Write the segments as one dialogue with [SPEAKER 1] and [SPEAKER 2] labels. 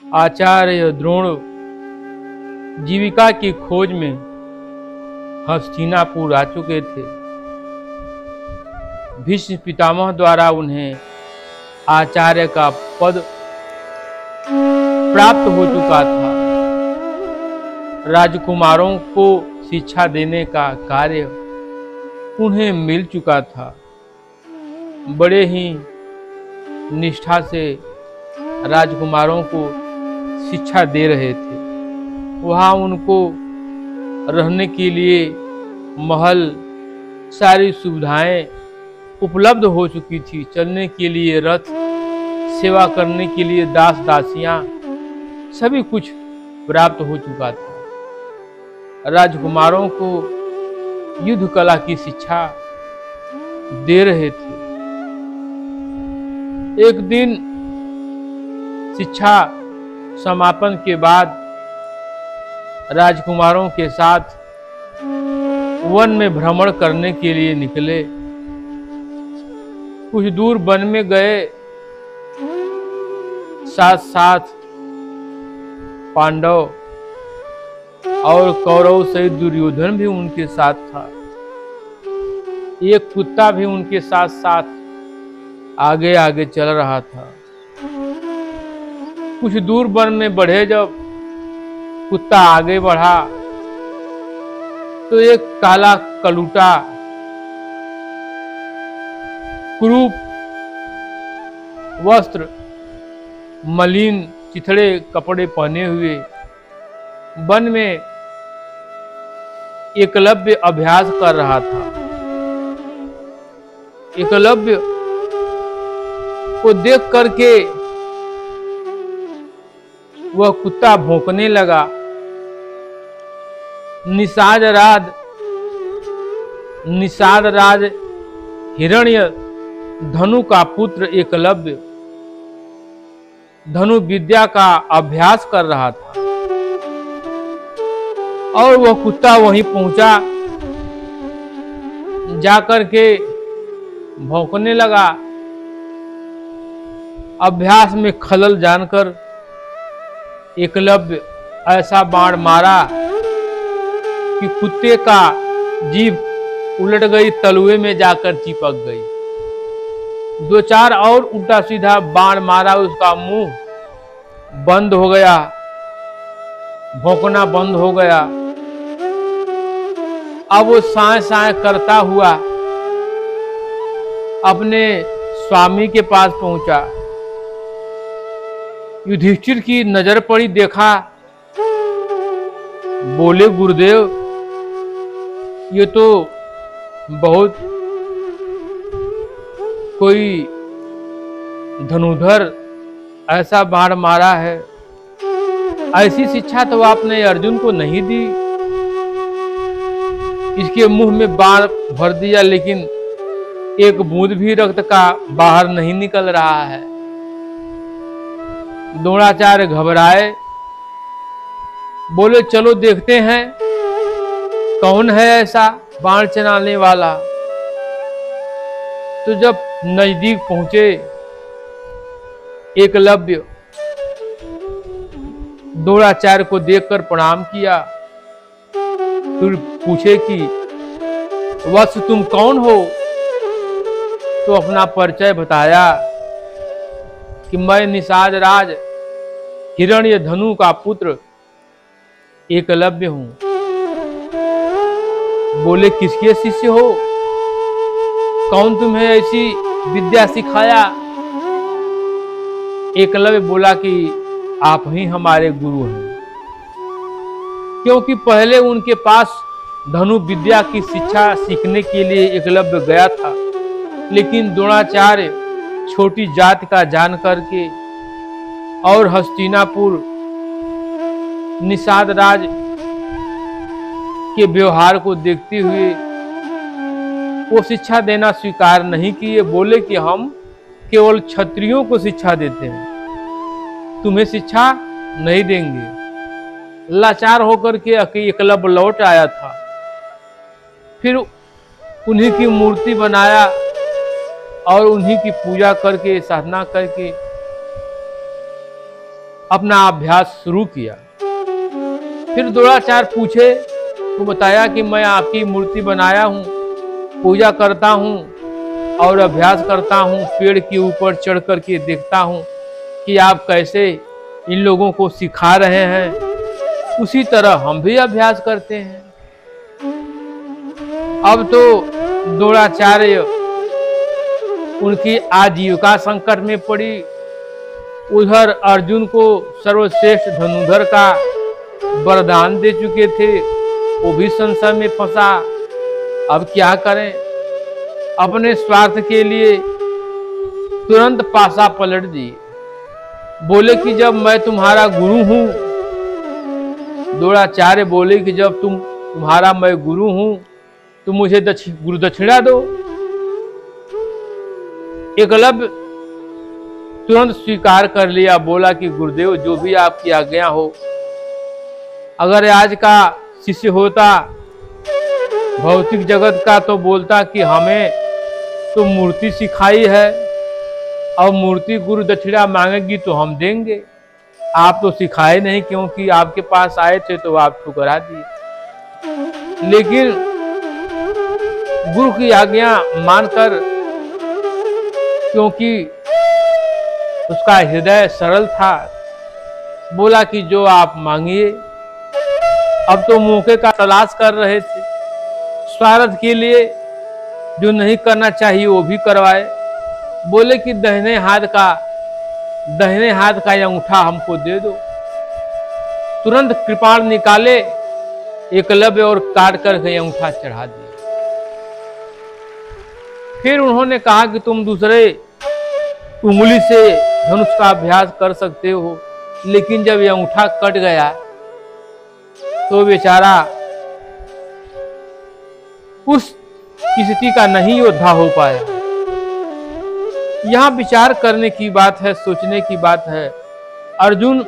[SPEAKER 1] आचार्य द्रोण जीविका की खोज में हस्तिनापुर आ चुके थे। भीष्म पितामह द्वारा उन्हें आचार्य का पद प्राप्त हो चुका था। राजकुमारों को शिक्षा देने का कार्य उन्हें मिल चुका था। बड़े ही निष्ठा से राजकुमारों को शिक्षा दे रहे थे। वहाँ उनको रहने के लिए महल, सारी सुविधाएं उपलब्ध हो चुकी थी। चलने के लिए रथ, सेवा करने के लिए दास दासियां, सभी कुछ प्राप्त हो चुका था। राजकुमारों को युद्ध कला की शिक्षा दे रहे थे। एक दिन शिक्षा समापन के बाद राजकुमारों के साथ वन में भ्रमण करने के लिए निकले। कुछ दूर वन में गए, साथ साथ पांडव और कौरव सहित दुर्योधन भी उनके साथ था। एक कुत्ता भी उनके साथ साथ आगे आगे चल रहा था। कुछ दूर वन में बढ़े, जब कुत्ता आगे बढ़ा तो एक काला कलूटा, कुरूप वस्त्र, मलिन चिथड़े कपड़े पहने हुए वन में एकलव्य अभ्यास कर रहा था। एकलव्य को देख करके वह कुत्ता भौंकने लगा। निषाद राज हिरण्य धनु का पुत्र एकलव्य धनु विद्या का अभ्यास कर रहा था और वह कुत्ता वहीं पहुंचा, जाकर के भौंकने लगा। अभ्यास में खलल जानकर एकलव्य ऐसा बाण मारा कि कुत्ते का जीभ उलट गई, तलुए में जाकर चिपक गई। दो चार और उल्टा सीधा बाण मारा, उसका मुंह बंद हो गया, भौंकना बंद हो गया। अब वो साए साए करता हुआ अपने स्वामी के पास पहुंचा। युधिष्ठिर की नजर पड़ी, देखा, बोले, गुरुदेव, ये तो बहुत कोई धनुधर ऐसा बाण मारा है। ऐसी शिक्षा तो आपने अर्जुन को नहीं दी। इसके मुंह में बाण भर दिया, लेकिन एक बूंद भी रक्त का बाहर नहीं निकल रहा है। द्रोणाचार्य घबराए, बोले, चलो देखते हैं कौन है ऐसा बाण चलाने वाला। तो जब नजदीक पहुंचे, एकलव्य द्रोणाचार्य को देखकर प्रणाम किया। फिर पूछे कि वत्स, तुम कौन हो? तो अपना परिचय बताया कि मैं निषाद राज हिरण्य धनु का पुत्र एकलव्य हूं। बोले, किसके शिष्य हो? कौन तुम्हें ऐसी विद्या सिखाया? एकलव्य बोला कि आप ही हमारे गुरु हैं, क्योंकि पहले उनके पास धनु विद्या की शिक्षा सीखने के लिए एकलव्य गया था। लेकिन द्रोणाचार्य छोटी जाति का जान करके और हस्तिनापुर निषाद राज के व्यवहार को देखते हुए वो शिक्षा देना स्वीकार नहीं किए। बोले कि हम केवल क्षत्रियों को शिक्षा देते हैं, तुम्हें शिक्षा नहीं देंगे। लाचार होकर के एकलव्य लौट आया था। फिर उन्हीं की मूर्ति बनाया और उन्हीं की पूजा करके, साधना करके अपना अभ्यास शुरू किया। फिर द्रोणाचार्य पूछे तो बताया कि मैं आपकी मूर्ति बनाया हूँ, पूजा करता हूँ और अभ्यास करता हूँ, पेड़ के ऊपर चढ़ करके देखता हूँ कि आप कैसे इन लोगों को सिखा रहे हैं, उसी तरह हम भी अभ्यास करते हैं। अब तो द्रोणाचार्य उनकी आजीविका संकट में पड़ी, उधर अर्जुन को सर्वश्रेष्ठ धनुर्धर का वरदान दे चुके थे, वो भी संशय में फंसा। अब क्या करें? अपने स्वार्थ के लिए तुरंत पासा पलट दिए, बोले कि जब मैं तुम्हारा गुरु हूं, द्रोणाचार्य बोले कि जब तुम्हारा मैं गुरु हूं तो मुझे गुरु दक्षिणा दो। एकलव्य तुरंत स्वीकार कर लिया, बोला कि गुरुदेव जो भी आपकी आज्ञा हो। अगर आज का शिष्य होता भौतिक जगत का तो बोलता कि हमें तो मूर्ति सिखाई है और मूर्ति गुरु दक्षिणा मांगेगी तो हम देंगे, आप तो सिखाए नहीं, क्योंकि आपके पास आए थे तो आप ठुकरा दिए। लेकिन गुरु की आज्ञा मानकर, क्योंकि उसका हृदय सरल था, बोला कि जो आप मांगिए। अब तो मौके का तलाश कर रहे थे, स्वार्थ के लिए जो नहीं करना चाहिए वो भी करवाए। बोले कि दाहिने हाथ का अंगूठा हमको दे दो। तुरंत कृपाण निकाले एकलव्य और काट कर अंगूठा चढ़ा दिया। फिर उन्होंने कहा कि तुम दूसरे उंगली से धनुष का अभ्यास कर सकते हो, लेकिन जब यह अंगूठा कट गया तो बेचारा उस स्थिति का नहीं योद्धा हो पाया। यहां विचार करने की बात है, सोचने की बात है। अर्जुन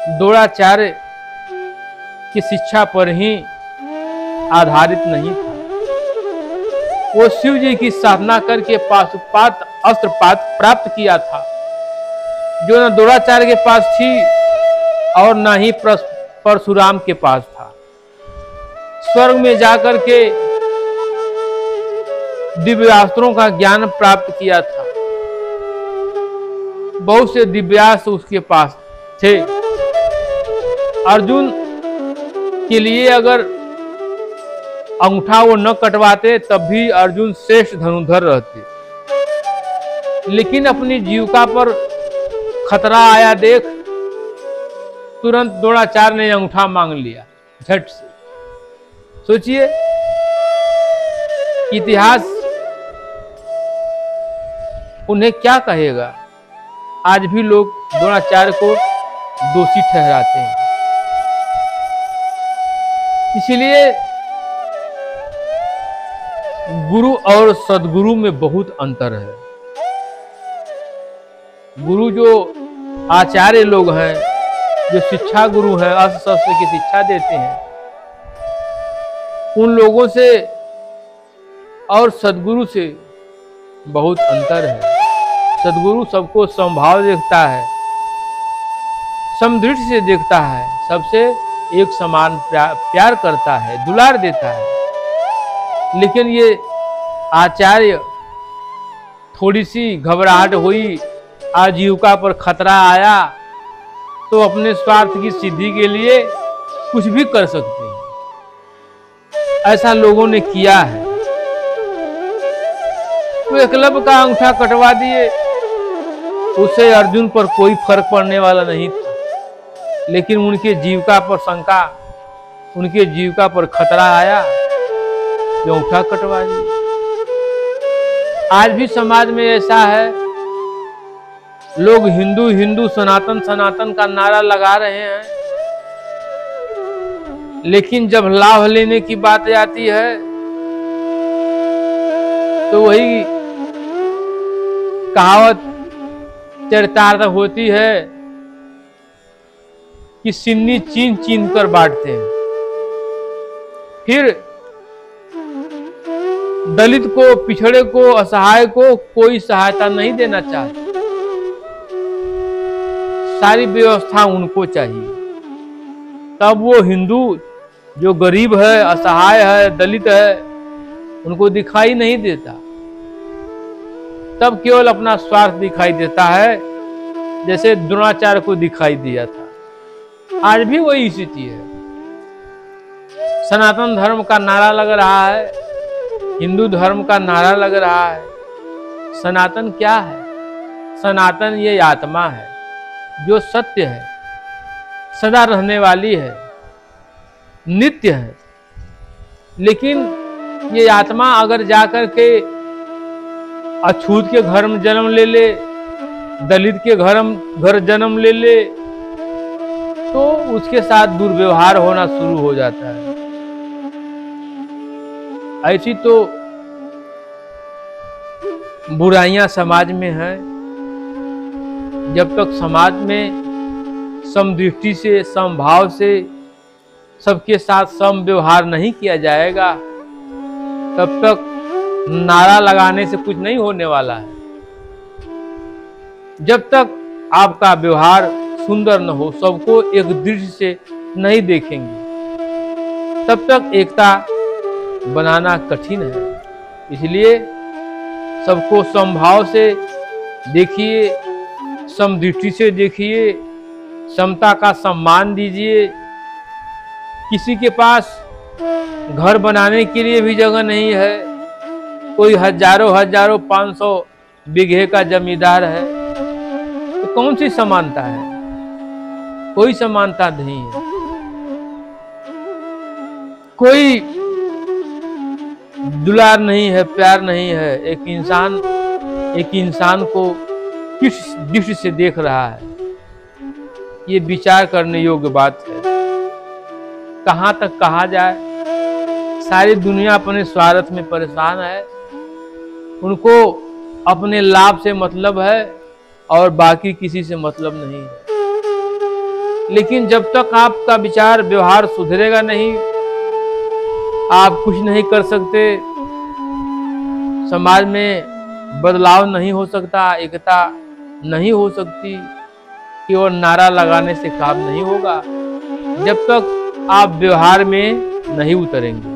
[SPEAKER 1] द्रोणाचार्य की शिक्षा पर ही आधारित नहीं था, वो शिव जी की साधना करके पाशुपात अस्त्र प्राप्त किया था, जो न द्रोणाचार्य के पास थी और न ही परशुराम के पास था। स्वर्ग में जाकर के दिव्यास्त्रों का ज्ञान प्राप्त किया था, बहुत से दिव्यास्त्र उसके पास थे। अर्जुन के लिए अगर अंगूठा वो न कटवाते तब भी अर्जुन श्रेष्ठ धनुर्धर रहते, लेकिन अपनी जीविका पर खतरा आया देख तुरंत द्रोणाचार्य ने अंगूठा मांग लिया झट से। सोचिए, इतिहास उन्हें क्या कहेगा। आज भी लोग द्रोणाचार्य को दोषी ठहराते हैं। इसलिए गुरु और सद्गुरु में बहुत अंतर है। गुरु जो आचार्य लोग हैं, जो शिक्षा गुरु हैं, अस्त्र शस्त्र की शिक्षा देते हैं, उन लोगों से और सद्गुरु से बहुत अंतर है। सद्गुरु सबको समभाव देखता है, समदृष्टि से देखता है, सबसे एक समान प्यार करता है, दुलार देता है। लेकिन ये आचार्य थोड़ी सी घबराहट हुई, आजीविका पर खतरा आया तो अपने स्वार्थ की सिद्धि के लिए कुछ भी कर सकते हैं। ऐसा लोगों ने किया है। तो एकलव्य का अंगूठा कटवा दिए, उससे अर्जुन पर कोई फर्क पड़ने वाला नहीं था, लेकिन उनके जीविका पर शंका, उनके जीविका पर खतरा आया, जो अंगूठा कटवा दिए। आज भी समाज में ऐसा है, लोग हिंदू हिंदू सनातन सनातन का नारा लगा रहे हैं, लेकिन जब लाभ लेने की बात आती है तो वही कहावत चरितार्थ होती है कि सिन्नी चीन चीन कर बांटते हैं। फिर दलित को, पिछड़े को, असहाय को कोई सहायता नहीं देना चाहते। सारी व्यवस्था उनको चाहिए। तब वो हिंदू जो गरीब है, असहाय है, दलित है, उनको दिखाई नहीं देता। तब केवल अपना स्वार्थ दिखाई देता है, जैसे द्रोणाचार्य को दिखाई दिया था। आज भी वही स्थिति है। सनातन धर्म का नारा लग रहा है, हिंदू धर्म का नारा लग रहा है। सनातन क्या है? सनातन ये आत्मा है जो सत्य है, सदा रहने वाली है, नित्य है। लेकिन ये आत्मा अगर जाकर के अछूत के घर में जन्म ले ले, दलित के घर जन्म ले ले, तो उसके साथ दुर्व्यवहार होना शुरू हो जाता है। ऐसी तो बुराइयां समाज में हैं। जब तक समाज में समदृष्टि से, समभाव से सबके साथ सम व्यवहार नहीं किया जाएगा, तब तक नारा लगाने से कुछ नहीं होने वाला है। जब तक आपका व्यवहार सुंदर न हो, सबको एक दृष्टि से नहीं देखेंगे, तब तक एकता बनाना कठिन है। इसलिए सबको समभाव से देखिए, समदृष्टि से देखिए, समता का सम्मान दीजिए। किसी के पास घर बनाने के लिए भी जगह नहीं है, कोई हजारों 500 बीघे का जमींदार है, तो कौन सी समानता है? कोई समानता नहीं है। कोई दुलार नहीं है, प्यार नहीं है। एक इंसान को किस दृष्टि से देख रहा है, ये विचार करने योग्य बात है। कहां तक कहा जाए? सारी दुनिया अपने स्वार्थ में परेशान है, उनको अपने लाभ से मतलब है और बाकी किसी से मतलब नहीं है। लेकिन जब तक आपका विचार व्यवहार सुधरेगा नहीं, आप कुछ नहीं कर सकते। समाज में बदलाव नहीं हो सकता, एकता नहीं हो सकती। केवल नारा लगाने से काम नहीं होगा जब तक आप व्यवहार में नहीं उतरेंगे।